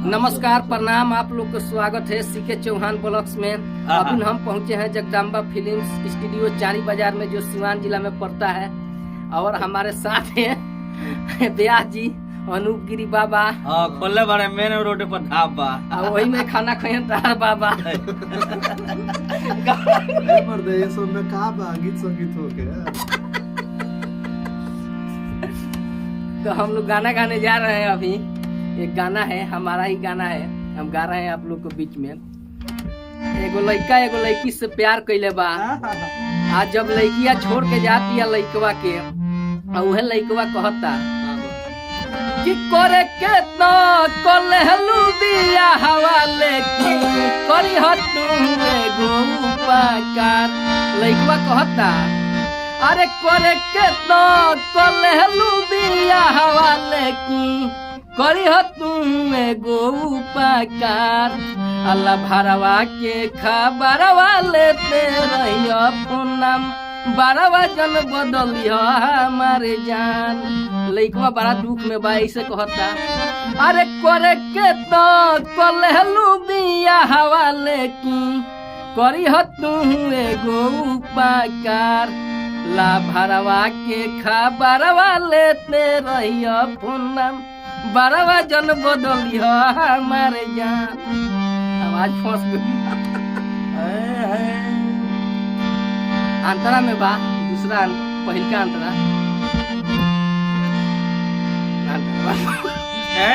नमस्कार प्रणाम, आप लोग को स्वागत है सीके चौहान ब्लॉग्स में। अभी हम पहुंचे हैं जगदम्बा फिल्म्स स्टूडियो चारी बाजार में, जो सिवान जिला में पड़ता है। और हमारे साथ हैं ब्यास जी, अनूप गिरी बाबा। खोले बड़े मेन रोड पर ढाबा, वही में खाना खाए तार बाबा। ये सब में का बा गीत संगीत हो के। तो हम लोग गाना गाने जा रहे हैं। अभी एक गाना है, हमारा ही गाना है, हम गा रहे हैं आप लोग के बीच में। एगो लड़का एगो लड़की से प्यार कैले बा। आज जब लड़किया छोड़ के जाती है लड़कवा के, वह लड़कवा कहता कि करे के तो कोलहलू दिया हवाले की करी हो तुम एगो उपकार। लड़कवा कहता अरे करे के तो कोलहलू दिया हवाले की करी हो तुम एगो उपकार। अल्लाह भरवा के खबरवा लेते रहियो फोनम, बारवा जन बदलियो हमारे जान। लइकवा बड़ा दुख में बा, ऐसे कहता अरे करे के तो कोलहलू दिया हवाले की करी हो तुम एगो उपकार। ला भरवा के खबरवा लेते रहियो फोनम, बारवा जन बदलियो हमारे जान। आवाज फंस गई। अंतरा में बा दूसरा, पहिल का अंतरा।